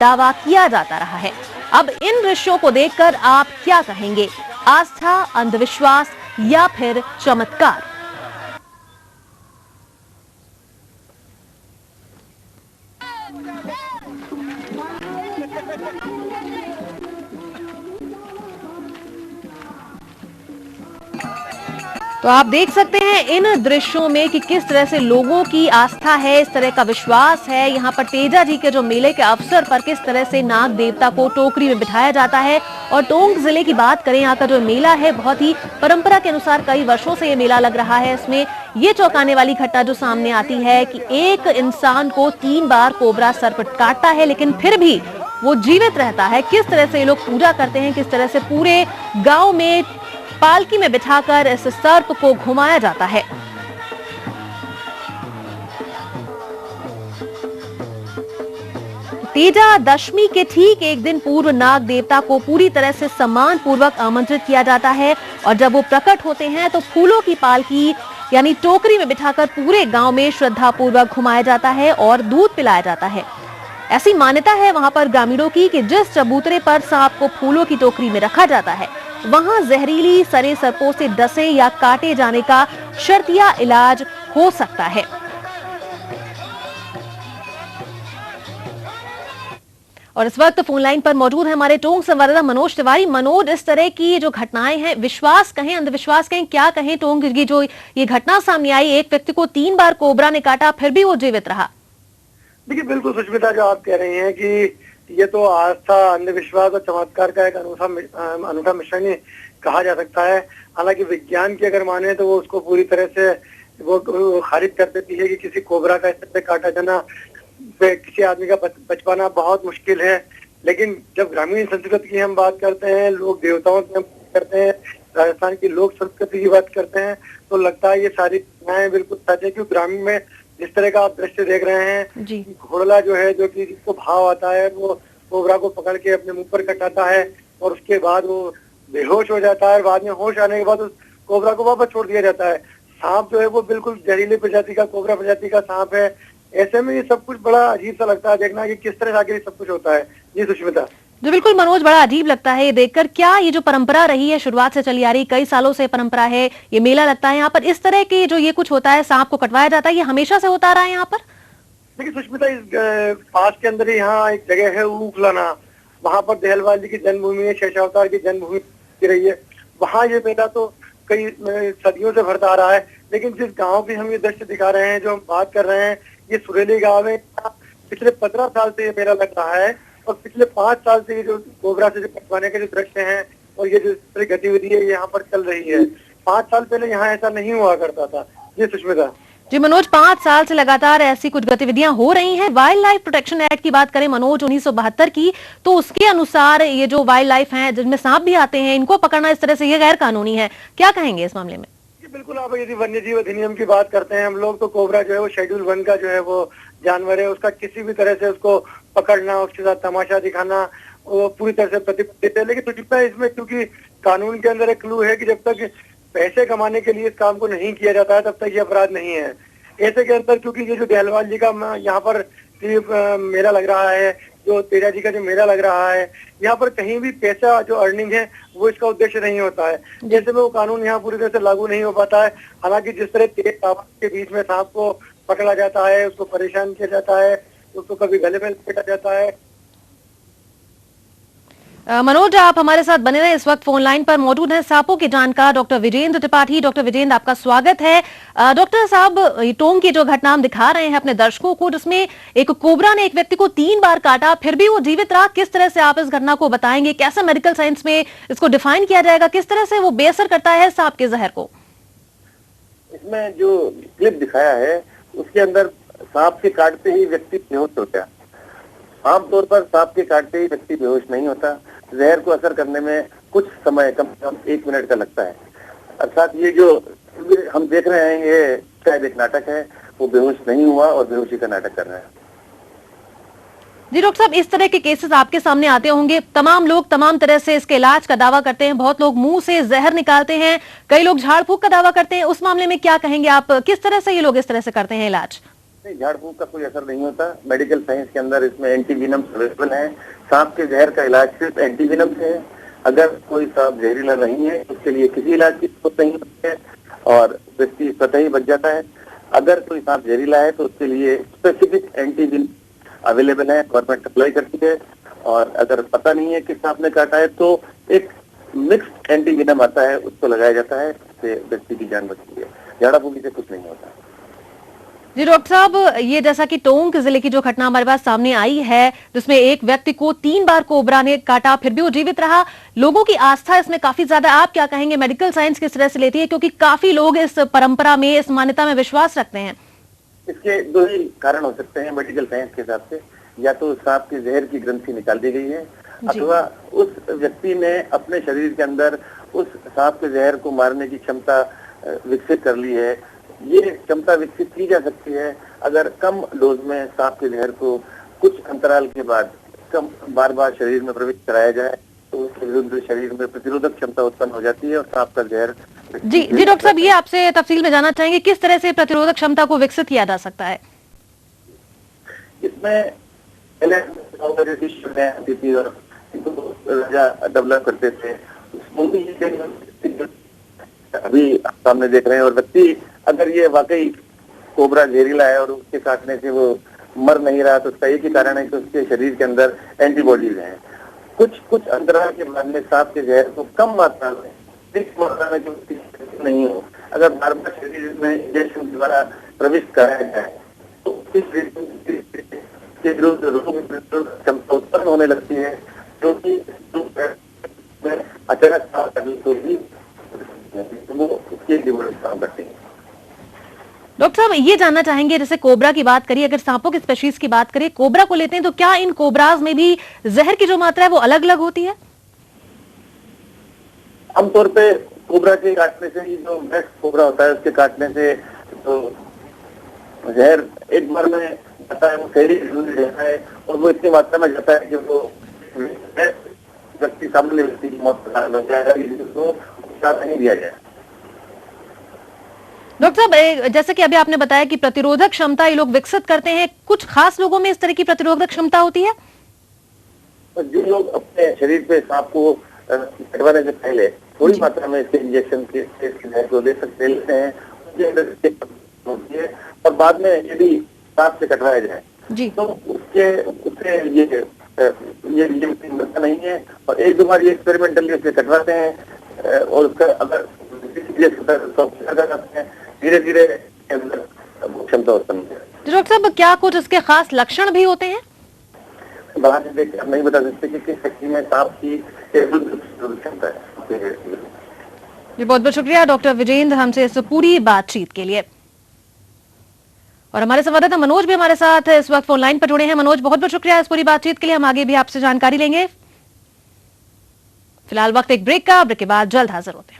दावा किया जाता रहा है। अब इन दृश्यों को देखकर आप क्या कहेंगे? आस्था, अंधविश्वास या फिर चमत्कार? तो आप देख सकते हैं इन दृश्यों में कि किस तरह से लोगों की आस्था है, इस तरह का विश्वास है। यहाँ पर तेजा जी के जो मेले के अवसर पर किस तरह से नाग देवता को टोकरी में बिठाया जाता है। और टोंक जिले की बात करें, यहाँ का जो मेला है बहुत ही परंपरा के अनुसार कई वर्षों से ये मेला लग रहा है। इसमें ये चौंकाने वाली घटना जो सामने आती है कि एक इंसान को 3 बार कोबरा सर्प काटता है, लेकिन फिर भी वो जीवित रहता है। किस तरह से ये लोग पूजा करते हैं, किस तरह से पूरे गांव में पालकी में बिठाकर इस सर्प को घुमाया जाता है। तेजा दशमी के ठीक एक दिन पूर्व नाग देवता को पूरी तरह से सम्मान पूर्वक आमंत्रित किया जाता है और जब वो प्रकट होते हैं तो फूलों की पालकी यानी टोकरी में बिठाकर पूरे गांव में श्रद्धा पूर्वक घुमाया जाता है और दूध पिलाया जाता है। ऐसी मान्यता है वहां पर ग्रामीणों की कि जिस चबूतरे पर सांप को फूलों की टोकरी में रखा जाता है वहां जहरीली सरे सर्पों से डसे या काटे जाने का शर्तिया इलाज हो सकता है। और इस वक्त फोन लाइन पर मौजूद है हमारे टोंक संवाददाता मनोज तिवारी। मनोज, इस तरह की जो घटनाएं हैं, विश्वास कहें, अंधविश्वास कहें, क्या कहें, टोंक की जो ये घटना सामने आई, एक व्यक्ति को 3 बार कोबरा ने काटा फिर भी वो जीवित रहा। देखिए, बिल्कुल सुष्मिता, जो आप कह रही हैं कि ये तो आस्था, अंधविश्वास और चमत्कार का एक अनूठा मिश्रण ही कहा जा सकता है। हालांकि विज्ञान की अगर माने तो वो उसको पूरी तरह से वो खारिज कर देती है कि किसी कोबरा का इस तरह से काटा जाना, किसी आदमी का बच पाना बहुत मुश्किल है। लेकिन जब ग्रामीण संस्कृति की हम बात करते हैं, लोक देवताओं की हम बात करते हैं, राजस्थान की लोक संस्कृति की बात करते हैं, तो लगता है ये सारी घटनाएं बिल्कुल सच है। क्योंकि ग्रामीण में जिस तरह का आप दृश्य देख रहे हैं, घोड़ला जो है, जो कि जिसको भाव आता है, वो कोबरा को पकड़ के अपने मुंह पर कटाता है और उसके बाद वो बेहोश हो जाता है। बाद में होश आने के बाद उस कोबरा को वापस छोड़ दिया जाता है। सांप जो है वो बिल्कुल जहरीली प्रजाति का, कोबरा प्रजाति का सांप है। ऐसे में ये सब कुछ बड़ा अजीब सा लगता है देखना कि किस तरह से आगे सब कुछ होता है। जी सुष्मिता। जी बिल्कुल मनोज, बड़ा अजीब लगता है ये देखकर। क्या ये जो परंपरा रही है, शुरुआत से चली आ रही, कई सालों से परंपरा है, ये मेला लगता है यहाँ पर, इस तरह की जो ये कुछ होता है, सांप को कटवाया जाता है, ये हमेशा से होता रहा है यहाँ पर? देखिए सुष्मिता, इस पास के अंदर ही यहाँ एक जगह है ऊखलाना, वहाँ पर दहलवाल जी की जन्मभूमि है, शेषावतार की जन्मभूमि रही है। वहाँ ये मेला तो कई सदियों से भरता आ रहा है। लेकिन जिस गाँव की हम ये दृश्य दिखा रहे हैं, जो हम बात कर रहे हैं, ये सुरेली गाँव है। पिछले 15 साल से ये मेला लग रहा है और पिछले 5 साल से ये जो कोबरा से कटवाने के जो दृश्य हैं और ये जो गतिविधि है यहाँ पर चल रही है। 5 साल पहले यहाँ ऐसा नहीं हुआ करता था। जी सुष्मिता। जी मनोज, 5 साल से लगातार ऐसी कुछ गतिविधियां हो रही हैं। वाइल्ड लाइफ प्रोटेक्शन एक्ट की बात करें मनोज, 1972 की, तो उसके अनुसार ये जो वाइल्ड लाइफ है, जिनमें सांप भी आते हैं, इनको पकड़ना इस तरह से ये गैर कानूनी है। क्या कहेंगे इस मामले में? बिल्कुल, आप यदि वन्य जीव अधिनियम की बात करते हैं हम लोग, तो कोबरा जो है वो शेड्यूल 1 का जो है वो जानवर है। उसका किसी भी तरह से उसको पकड़ना, उसके साथ तमाशा दिखाना, वो पूरी तरह से प्रतिबंधित है। लेकिन सुचिता इसमें, क्योंकि कानून के अंदर एक क्लू है कि जब तक पैसे कमाने के लिए इस काम को नहीं किया जाता है तब तक ये अपराध नहीं है। ऐसे के अंदर क्योंकि ये जो दहलवाल जी का यहाँ पर मेला लग रहा है, जो तेजा जी का जो मेला लग रहा है, यहाँ पर कहीं भी पैसा जो अर्निंग है वो इसका उद्देश्य नहीं होता है। जैसे में वो कानून यहाँ पूरी तरह से लागू नहीं हो पाता है। हालांकि जिस तरह तेज आवाज के बीच में सांप को पकड़ा जाता है, उसको परेशान किया जाता है, उसको कभी गले में लपेटा जाता है। मनोज, आप हमारे साथ बने रहे। इस वक्त फोन लाइन पर मौजूद हैं सांपों के जानकार डॉक्टर विजेंद्र त्रिपाठी। डॉक्टर विजेंद्र, आपका स्वागत है। डॉक्टर साहब, टोंक की जो घटना हम दिखा रहे हैं अपने दर्शकों को, जिसमें एक कोबरा ने एक व्यक्ति को 3 बार काटा फिर भी वो जीवित रहा, किस तरह से आप इस घटना को बताएंगे? कैसे मेडिकल साइंस में इसको डिफाइन किया जाएगा? किस तरह से वो बेअसर करता है सांप के जहर को? इसमें जो क्लिप दिखाया है उसके अंदर सांप के काटते ही व्यक्ति बेहोश होता है। आमतौर पर सांप के काटते ही व्यक्ति बेहोश नहीं होता। जहर को असर करने में कुछ समय, कम से कम 1 मिनट का लगता है। अर्थात ये जो हम देख रहे हैं ये शायद एक नाटक है। वो बेहोश नहीं हुआ और बेहोशी का नाटक कर रहा है। जी डॉक्टर साहब, इस तरह के केसेस आपके सामने आते होंगे। तमाम लोग तमाम तरह से इसके इलाज का दावा करते हैं। बहुत लोग मुंह से जहर निकालते हैं, कई लोग झाड़ फूक का दावा करते हैं। उस मामले में क्या कहेंगे आप? किस तरह से ये लोग इस तरह से करते हैं इलाज? नहीं, झाड़ फूंक का कोई असर नहीं होता। मेडिकल साइंस के अंदर इसमें एंटीविनम अवेलेबल है। सांप के जहर का इलाज सिर्फ एंटीविनम से है। अगर कोई सांप जहरीला नहीं है उसके लिए किसी इलाज की जरूरत नहीं होती है और व्यक्ति स्वतः ही बच जाता है। अगर कोई सांप जहरीला है तो उसके लिए स्पेसिफिक एंटीविनम अवेलेबल है, गवर्नमेंट सप्लाई करती है। और अगर पता नहीं है कि सांप ने काटा है तो एक मिक्स्ड एंटीविनम आता है, उसको लगाया जाता है, इससे व्यक्ति की जान बचती है। झाड़ा फूंकी से कुछ नहीं होता। जी डॉक्टर साहब, ये जैसा कि टोंक जिले की जो घटना हमारे पास सामने आई है जिसमें एक व्यक्ति को 3 बार कोबरा ने काटा फिर भी वो जीवित रहा, लोगों की आस्था इसमें काफी ज्यादा, आप क्या कहेंगे मेडिकल साइंस किस तरह से लेती है, क्योंकि काफी लोग इस परंपरा में, इस मान्यता में विश्वास रखते हैं? इसके 2 ही कारण हो सकते हैं मेडिकल साइंस के हिसाब से। या तो सांप के जहर की ग्रंथि निकाल दी गई है अथवा उस व्यक्ति ने अपने शरीर के अंदर उस सांप के जहर को मारने की क्षमता विकसित कर ली है। ये क्षमता विकसित की जा सकती है अगर कम डोज में सांप के जहर को कुछ अंतराल के बाद बार बार शरीर में प्रवेश कराया जाए तो उसके विरुद्ध शरीर में प्रतिरोधक क्षमता उत्पन्न हो जाती है और सांप का जहर। जी डॉक्टर साहब, ये आपसे तफसील में जानना चाहेंगे किस तरह से प्रतिरोधक क्षमता को विकसित किया जा सकता है? इसमें पहले राजा डेवलप करते थे, अभी आप सामने देख रहे हैं। और व्यक्ति अगर ये वाकई कोबरा जहरीला है और उसके काटने से वो मर नहीं रहा तो उसका एक ही कारण है कि उसके शरीर के अंदर एंटीबॉडीज हैं। कुछ अंतराल के बाद में सांप के जहर को कम मात्रा में, अधिक मात्रा में जो नहीं हो, अगर बार बार शरीर में इंजेक्शन द्वारा प्रविष्ट कराया जाए तो के विरुद्ध रोग क्षमता उत्पन्न होने लगती है, जो कि अचानक वो उसके काम करते हैं। डॉक्टर साहब, ये जानना चाहेंगे जैसे कोबरा की बात करिए, अगर सांपों की स्पेशीज की बात करें, कोबरा को लेते हैं तो क्या इन कोबराज में भी जहर की जो मात्रा है वो अलग अलग होती है? आमतौर पे कोबरा के काटने से, जो बेस्ट कोबरा होता है उसके काटने से तो जहर एक बार में जाता है, वो शरीर जाता है और वो इतनी मात्रा में जाता है कि वो व्यक्ति सामने व्यक्ति की मौत का कारण हो जाएगा, जिसको उपचार नहीं दिया जाए। डॉक्टर साहब, जैसे कि अभी आपने बताया कि प्रतिरोधक क्षमता ये लोग विकसित करते हैं, कुछ खास लोगों में इस तरह की प्रतिरोधक क्षमता होती है? जो लोग अपने शरीर पे सांप को कटवाने से पहले थोड़ी मात्रा में इसके इंजेक्शन को दे सकते हैं होती है और बाद में यदि सांप से कटवाया जाए जी तो उससे ये मरता नहीं है। और 1-2 बार ये एक्सपेरिमेंटली उससे कटवाते हैं और उसका अगर धीरे धीरे क्षमता उत्पन्न होती है। डॉक्टर साहब, क्या कुछ इसके खास लक्षण भी होते हैं? बाहर से देख नहीं बता सकते कि किस व्यक्ति में सांप की क्षमता है। जी बहुत बहुत शुक्रिया डॉक्टर विजेंद्र हमसे इस पूरी बातचीत के लिए। और हमारे संवाददाता मनोज भी हमारे साथ इस वक्त फोन लाइन पर जुड़े हैं। मनोज, बहुत बहुत शुक्रिया इस पूरी बातचीत के लिए। हम आगे भी आपसे जानकारी लेंगे। फिलहाल वक्त एक ब्रेक का, ब्रेक के बाद जल्द हाजिर होते हैं।